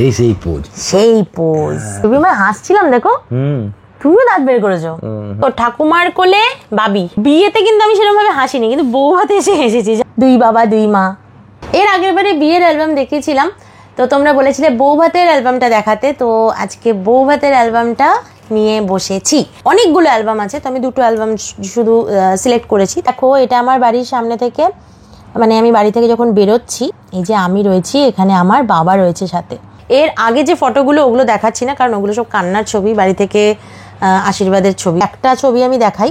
এই সেই পোজ তুমি আমি হাসছিলাম দেখো। তুমিও দাঁত বের করেছো। তো ঠাকুমার কোলে বাবি। বিয়েতে কিন্তু আমি সেরকম ভাবে হাসিনি, কিন্তু বউ ভাতে এসে হেসেছি। দুই বাবা দুই মা। এর আগের বারে বিয়ের অ্যালবাম দেখিয়েছিলাম, তো তোমরা বলেছিলে বউ ভাতের অ্যালবামটা দেখাতে, তো আজকে বউ ভাতের অ্যালবামটা নিয়ে বসেছি। অনেকগুলো অ্যালবাম আছে, তো আমি দুটো অ্যালবাম শুধু সিলেক্ট করেছি। দেখো এটা আমার বাড়ির সামনে থেকে, মানে আমি বাড়ি থেকে যখন বেরোচ্ছি, এই যে আমি রয়েছি, এখানে আমার বাবা রয়েছে সাথে। এর আগে যে ফটোগুলো ওগুলো দেখাচ্ছি না, কারণ ওগুলো সব কান্নার ছবি, বাড়ি থেকে আশীর্বাদের ছবি। একটা ছবি আমি দেখাই,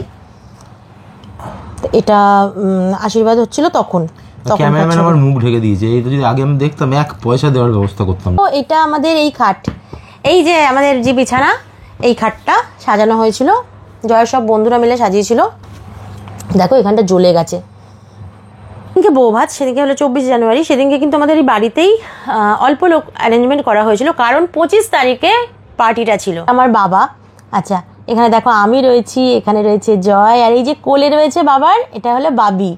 এটা আশীর্বাদ হচ্ছিল তখন। ক্যামেরাম্যান আমার মুখ ঢেকে দিয়েছে। এটা যদি আগে আমি দেখতাম 1 পয়সা দেওয়ার ব্যবস্থা করতাম। তো এটা আমাদের এই খাট, এই যে আমাদের যে বিছানা, এই খাটটা সাজানো হয়েছিল, জয়ের সব বন্ধুরা মিলে সাজিয়েছিল। দেখো এখানটা জ্বলে গেছে। সেদিনকে বউ ভাত, সেদিনকে হলো 24 জানুয়ারি। সেদিনকে কিন্তু আমাদের এই বাড়িতেই অল্প লোক অ্যারেঞ্জমেন্ট করা হয়েছিল, কারণ 25 তারিখে পার্টিটা ছিল। আমার বাবা, আচ্ছা এখানে দেখো আমি রয়েছি, এখানে রয়েছে জয়, আর এই যে কোলে রয়েছে বাবার, এটা হলো বাবি।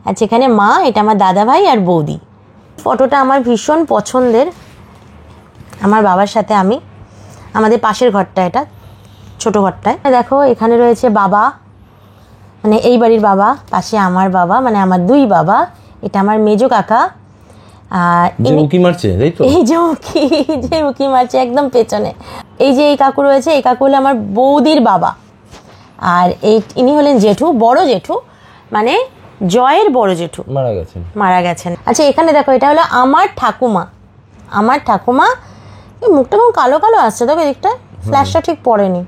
আচ্ছা এখানে মা, এটা আমার দাদা ভাই আর বৌদি। ফটোটা আমার ভীষণ পছন্দের, আমার বাবার সাথে আমি। আমাদের পাশের ঘরটা, এটা ছোট ঘরটায়। দেখো এখানে রয়েছে বাবা, মানে এই বাড়ির বাবা, পাশে আমার বাবা, মানে আমার দুই বাবা। এটা আমার মেজো কাকা। আর উকি মারছে, তাই তো? এই যে উকি মারছে একদম পেছনে। এই যে এই কাকু রয়েছে, এই কাকু হলো আমার বৌদির বাবা। আর ইনি হলেন জেঠু, বড় জেঠু, মানে জয়ের বড় জেঠু, মারা গেছেন। আচ্ছা এখানে দেখো এটা হলো আমার ঠাকুমা। মুখটা কেমন কালো কালো আসছে, দেখো এদিকটা ফ্ল্যাশটা ঠিক পড়েনি।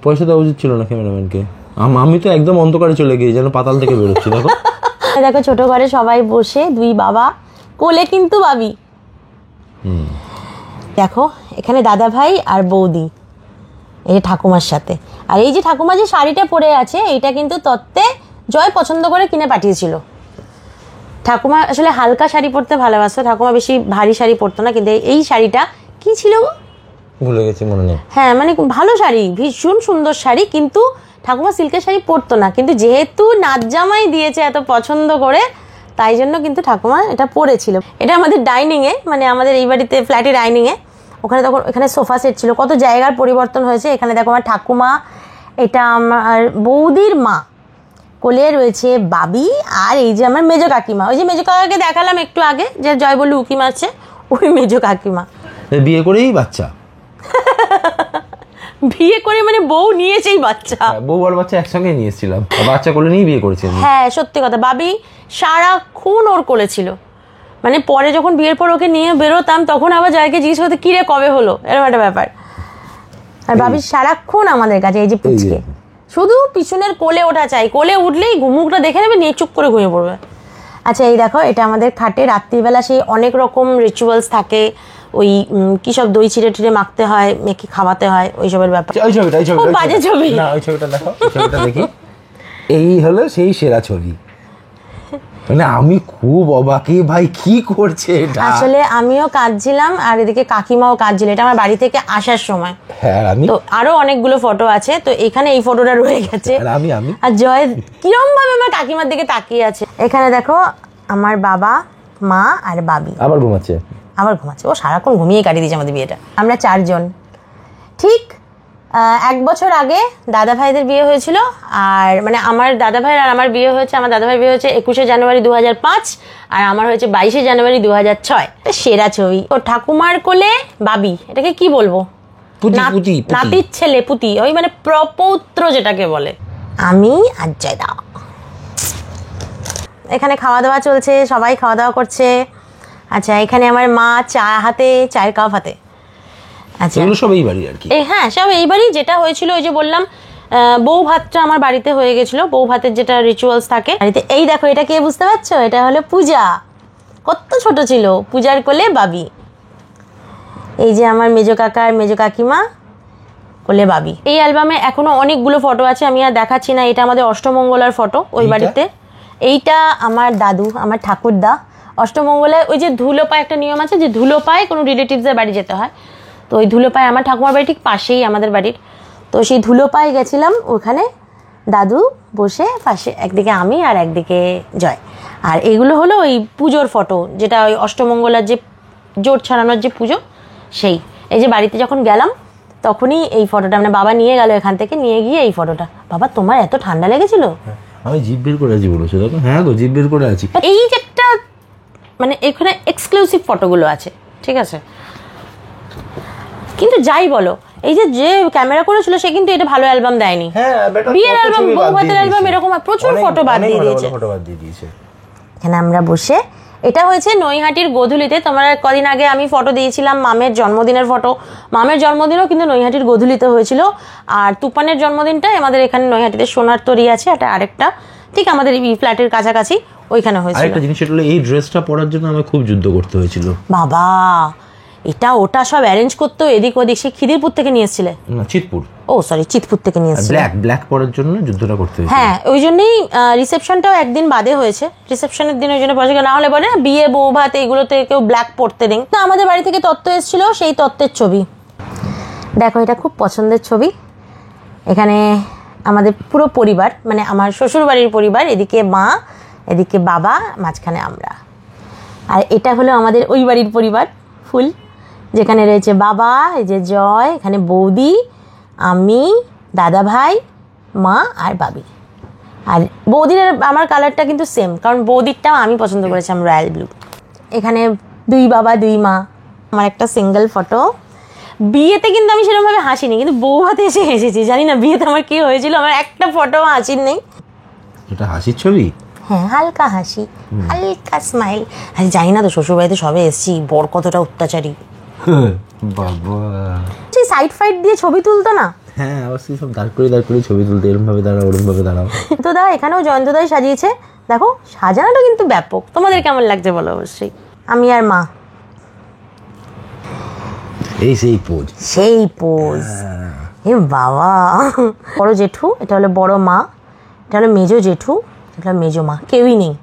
পয়সা দেওয়া উচিত ছিল না ক্যামেরাম্যানকে। আমি তো একদম অন্ধকারে চলে গিয়ে যেন পাতাল থেকে বেরোচ্ছি। দেখো দেখো ছোট ঘরে সবাই বসে, দুই বাবা, কোলে কিন্তু বাবি। দেখো এখানে দাদা ভাই আর বৌদি, এই ঠাকুমার সাথে। আর এই যে ঠাকুমা যে শাড়িটা পরে আছে, এইটা কিন্তু তত্ত্বে জয় পছন্দ করে কিনে পাঠিয়েছিল। ঠাকুমা আসলে হালকা শাড়ি পরতে ভালোবাসতো, ঠাকুমা বেশি ভারী শাড়ি পরতো না। কিন্তু এই শাড়িটা কি ছিল গো, ভুলে গেছি, মনে নেই। হ্যাঁ মানে ভালো শাড়ি, ভীষণ সুন্দর শাড়ি, কিন্তু ঠাকুমা সিল্কের শাড়ি পরতো না। কিন্তু যেহেতু নাচ জামাই দিয়েছে এত পছন্দ করে, তাই জন্য কিন্তু ঠাকুমা এটা পরেছিল। এটা আমাদের ডাইনিংয়ে, মানে আমাদের এই বাড়িতে ফ্ল্যাটে ডাইনিংয়ে। ওখানে তখন এখানে সোফা সেট ছিল, কত জায়গার পরিবর্তন হয়েছে। এখানে দেখো আমার ঠাকুমা, এটা আমার বৌদির মা, কোলে রয়েছে বাবি, আর এই যে আমার মেজো কাকিমা। ওই যে মেজো কাকাকে দেখালাম একটু আগে, যে জয় বলল উকি মারছে, ওই মেজো কাকিমা। বিয়ে করেই বাচ্চা। বিয়ে করে মানে বউ নিয়েছেই বাচ্চা, বউ আর বাচ্চা একসঙ্গে নিয়েছিলাম, বাচ্চা কোলে নিয়ে বিয়ে করেছে। হ্যাঁ সত্যি কথা, বাবি সারাক্ষণ ওর কোলে ছিল। মানে পরে যখন বিয়ের পর ওকে নিয়ে বেরোতাম, তখন আবার জয়কে জিজ্ঞেস করতে, কিরে কবে হলো, এরকম একটা ব্যাপার। আর বাবি সারাক্ষণ আমাদের কাছে, এই যে পুচকে, শুধু পিছনের কোলে ওঠা চাই, কোলে উঠলেই মুখটা দেখে নেবে, নিয়ে চুপ করে ঘুমিয়ে পড়বে। আচ্ছা এই দেখো এটা আমাদের খাটে, রাত্রিবেলা সেই অনেক রকম রিচুয়ালস থাকে, ওই কি সব দই ছিঁড়ে টিড়ে মাখতে হয়, মেখে খাওয়াতে হয়, ওইসবের ব্যাপার। বাজে ছবি না, ওই ছবিটা দেখো, ছবিটা দেখি। এই হলো সেই সেরা ছবি। মানে আমি খুব অবাক, ভাই কি করছে এটা। আসলে আমিও কাঁদছিলাম, আর এদিকে কাকিমাও কাঁদছিল। এটা আমার বাড়ি থেকে আসার সময়। হ্যাঁ, তো আরো অনেকগুলো ফটো আছে, তো এখানে এই ফটোটা রয়ে গেছে। আর জয় কিরম ভাবে আমার কাকিমার দিকে তাকিয়ে আছে। এখানে দেখো আমার বাবা, মা আর বাবি। আবার ঘুমাচ্ছে। ও সারাক্ষণ ঘুমিয়ে কাটিয়ে দিয়েছে আমাদের বিয়েটা। আমরা 4 জন। ঠিক 1 বছর আগে দাদা ভাইদের বিয়ে হয়েছিল, আর মানে আমার দাদা ভাইয়ের আর আমার বিয়ে হয়েছে। আমার দাদা ভাইয়ের বিয়ে হয়েছে 21শে জানুয়ারি 2005, আর আমার হয়েছে 22শে জানুয়ারি 2006। সেরা ছবি। ও ঠাকুমার কোলে বাবি, এটাকে কি বলবো, নাতির ছেলে, পুতি, ওই মানে প্রপৌত্র যেটাকে বলে। আমি আর জয়দা। এখানে খাওয়া দাওয়া চলছে, সবাই খাওয়া দাওয়া করছে। আচ্ছা এখানে আমার মা চায়ের কাপ হাতে। আচ্ছা এগুলো সব এই বাড়ি আর কি। হ্যাঁ সব এই বাড়ি। যেটা হয়েছিল ওই যে বললাম, বউ ভাতটা আমার বাড়িতে হয়ে গেছিল, বউ ভাতের যেটা রিচুয়ালস থাকে বাড়িতে। এই দেখো এটা কে বুঝতে পারছো, এটা হলো পূজা। কত ছোট ছিল, পূজার কোলে বাবি। এই যে আমার মেজো কাকা আর মেজো কাকিমা, কোলে বাবি। এই অ্যালবামে এখনো অনেকগুলো ফটো আছে, আমি আর দেখাচ্ছি না। এটা আমাদের অষ্টমঙ্গলার ফটো ওই বাড়িতে। এইটা আমার দাদু, আমার ঠাকুরদা। অষ্টমঙ্গলায় ওই যে ধুলো পায় একটা নিয়ম আছে, যে ধুলো পায় কোনো রিলেটিভসের বাড়ি যেতে হয়। তো ওই ধুলো পায় আমার ঠাকুমার বাড়ি ঠিক পাশেই আমাদের বাড়ির। তো সেই ধুলো পায় গেছিলাম, ওখানে দাদু বসে পাশে, একদিকে আমি আর একদিকে জয়। আর এগুলো হলো ওই পুজোর ফটো, যেটা ওই অষ্টমঙ্গলার যে জোট ছাড়ানোর যে পুজো, সেই এই যে বাড়িতে যখন গেলাম তখনই এই ফটোটা মানে বাবা নিয়ে গেল এখান থেকে, নিয়ে গিয়ে এই ফটোটা। বাবা তোমার এত ঠান্ডা লেগেছিল? আমি জিভ বের করে আছি বলেছো, দেখো। হ্যাঁ গো, জিভ বের করে আছি। এই যে একটা মানে এখানে এক্সক্লুসিভ ফটোগুলো আছে, ঠিক আছে। কিন্তু যাই বলো, এই যে যে ক্যামেরা করেছিল সে কিন্তু এটা ভালো অ্যালবাম দেয়নি। বিয়ের অ্যালবাম, বউ ভাতের অ্যালবাম, এরকম প্রচুর ফটো বাদ দিয়ে দিয়েছে। এখানে আমরা বসে, এটা হয়েছে নৈহাটির গোধূলিতে। তোমরা কদিন আগে আমি ফটো দিয়েছিলাম মামের জন্মদিনের ফটো। মামের জন্মদিনও কিন্তু নৈহাটির গোধূলিতে হয়েছিল। আর তুফানের জন্মদিনটা আমাদের এখানে নৈহাটিতে সোনার তরী আছে, এটা আরেকটা ঠিক আমাদের এই ফ্ল্যাটের কাছাকাছি, ওইখানে হয়েছিল। আরেকটা জিনিস হলো, এই ড্রেসটা পরার জন্য আমার খুব যুদ্ধ করতে হয়েছিল বাবা। এটা ওটা সব অ্যারেঞ্জ করতে এদিক ওদিক। সে খিদিরপুর থেকে নিয়ে এসেছিলে? না, চিতপুর। ও সরি, চিতপুর থেকে নিয়ে এসেছিলে। ব্ল্যাক পরার জন্য যুদ্ধটা করতে হয়েছিল। হ্যাঁ, ওই জন্যই রিসেপশনটাও একদিন বাদে হয়েছে। রিসেপশনের দিন ওই জন্য পয়সা, না হলে বলে বিয়ে বউ ভাত এইগুলোতে কেউ ব্ল্যাক পরতে নেই। তো আমাদের বাড়ি থেকে তত্ত্ব এসেছিল, সেই তত্ত্বের ছবি দেখো। এটা খুব পছন্দের ছবি। এখানে আমাদের পুরো পরিবার, মানে আমার শ্বশুর বাড়ির পরিবার, এদিকে মা, এদিকে বাবা, মাঝখানে আমরা। আর এটা হলো আমাদের ওই বাড়ির পরিবার ফুল, যেখানে রয়েছে বাবা, এই যে জয়, এখানে বৌদি, আমি, দাদা ভাই, মা আর বাবি। আর বৌদির আমার কালারটা কিন্তু সেম, কারণ বৌদিরটাও আমি পছন্দ করেছিলাম রয়্যাল ব্লু। এখানে দুই বাবা দুই মা। আমার একটা সিঙ্গেল ফটো। বিয়েতে কিন্তু আমি সেরকমভাবে হাসিনি, কিন্তু বউ হাতে এসে হেসেছি। জানি না বিয়েতে আমার কি হয়েছিল, আমার একটা ফটো হাসির নেই। এটা হাসির ছবি? হ্যাঁ, হালকা হাসি, হালকা স্মাইল। আরে জানি না তো, শ্বশুরবাড়িতে সবে এসেছি, বর কতটা অত্যাচারী। বাবা, সেই সাইড ফাইড দিয়ে ছবি তুলতো না? হ্যাঁ অবশ্যই, সব দাঁড় করে ছবি তুলতে, এরকম ভাবে দাঁড়াও, ওরকম ভাবে দাঁড়াও। তো দা এখানেও জয়ন্তদাই সাজিয়েছে, দেখো সাজানোটা কিন্তু ব্যাপক। তোমাদের কেমন লাগছে বলো অবশ্যই। আমি আর মা, এই সেই পোজ, সেই পোজ। এ বাবা। বড় জেঠু, এটা হলো বড় মা, এটা হলো মেজো জেঠু, এটা হলো মেজো মা। কেউই নেই,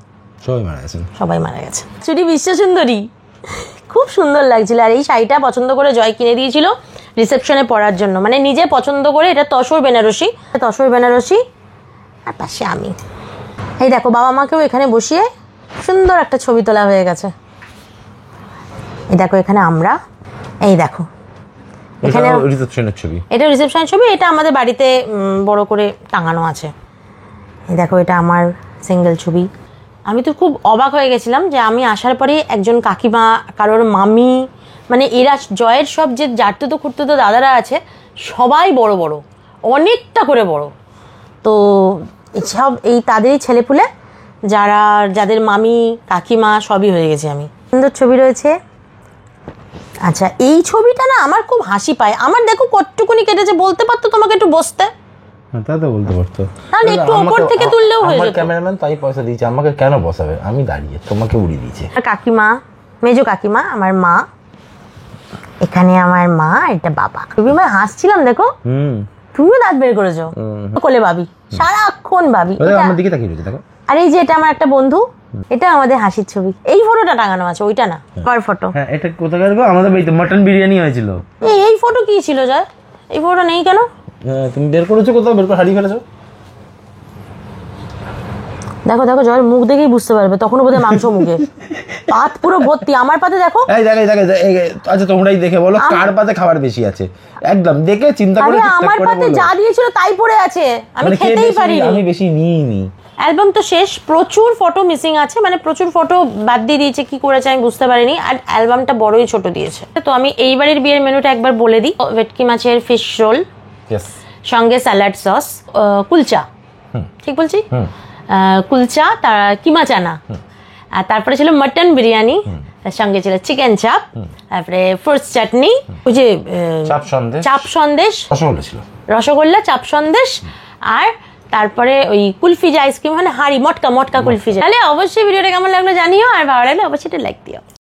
সবাই মারা গেছেন। সবাই মারা গেছে। চুরি বিশ্বসুন্দরী, খুব সুন্দর লাগছিল। আর এই শাড়িটা পছন্দ করে জয় কিনে দিয়েছিল রিসেপশনে পরার জন্য, মানে নিজে পছন্দ করে। এটা তসর বেনারসি, তসর বেনারসি। আর পাশে আমি। এই দেখো, বাবা মাকেও এখানে বসিয়ে সুন্দর একটা ছবি তোলা হয়ে গেছে। এই দেখো এখানে আমরা, এই দেখো এখানে রিসেপশনের ছবি। এটা রিসেপশনের ছবি, এটা আমাদের বাড়িতে বড় করে টাঙানো আছে। এই দেখো, এটা আমার সিঙ্গেল ছবি। আমি তো খুব অবাক হয়ে গেছিলাম যে আমি আসার পরে একজন কাকিমা, কারোর মামি, মানে এরা জয়ের সব যে জারতুতো খুঁড়তুতো দাদারা আছে সবাই বড় বড়, অনেকটা করে বড়। তো সব এই তাদেরই ছেলেপুলে, যাদের মামি কাকিমা সবই হয়ে গেছে আমি। সুন্দর ছবি রয়েছে। আচ্ছা, এই ছবিটা না আমার খুব হাসি পায়। আমার দেখো কতটুকুনি কেটেছে, বলতে পারতো তোমাকে একটু বসতে। তা তো বলতে পারতো, তাহলে একটু উপর থেকে তুললেও হয়ে যেত। ক্যামেরাম্যান তাই পয়সা দিয়েছে, আমাকে কেন বসাবে? আমি দাঁড়িয়ে, তোমাকে উড়িয়ে দিয়েছে। কাকিমা, মেজো কাকিমা, আমার মা, এখানে আমার মা, এটা বাবা। তুমি আমি হাসছিলাম দেখো, তুমিও দাঁত বের করেছো। কোলে ভাবি, সারাক্ষণ ভাবি। আমার দিকে তাকিয়ে রয়েছে দেখো। আর এই যে এটা আমার একটা বন্ধু, এটা আমাদের হাসির ছবি। এই ফটোটা টাঙানো আছে, ওইটা না, কার ফটো? হ্যাঁ, এটা কোথাকার গো? আমাদের বাড়িতে মটন বিরিয়ানি হয়েছিল। এই ফটো কি ছিল জয়? এই ফটো নেই কেন? তুমি বের করেছো কোথাও? বের করে হারিয়ে ফেলেছো? দেখো দেখো, জয়ের মুখ দেখেই বুঝতে পারবে, তখন বোধহয় মাংস মুখে, পাত পুরো ভর্তি। আমার পাতে দেখো। এই দেখো, আচ্ছা তোমরাই দেখে বলো কার পাতে খাবার বেশি আছে। একদম দেখে চিন্তা করে ঠিকঠাক আমার করে পাতে বলো। যা দিয়েছিল তাই পড়ে আছে, আমি খেতেই পারিনি। আমি বেশি নিইনি। অ্যালবাম তো শেষ, প্রচুর ফটো মিসিং আছে, মানে প্রচুর ফটো বাদ দিয়ে দিয়েছে। কি করেছে আমি বুঝতে পারিনি। আর অ্যালবামটা বড়ই ছোট দিয়েছে। তো আমি এইবারের বিয়ের মেনুটা একবার বলে দিই। ভেটকি মাছের ফিশ রোল, সঙ্গে স্যালাড সস, কুলচা, ঠিক বলছি? কুলচা, তার কিমা চানা, আর তারপরে ছিল মটন বিরিয়ানি, তার সঙ্গে ছিল চিকেন চাপ, তারপরে ফ্রুটস চাটনি, ওই যে চাপ সন্দেশ, রসগোল্লা, চাপ সন্দেশ, আর তারপরে ওই কুলফি যে আইসক্রিম, মানে হাঁড়ি মটকা কুলফি। তাহলে অবশ্যই ভিডিওটা কেমন লাগলো জানিও, আর ভালো লাগলে অবশ্যই একটা লাইক দিও।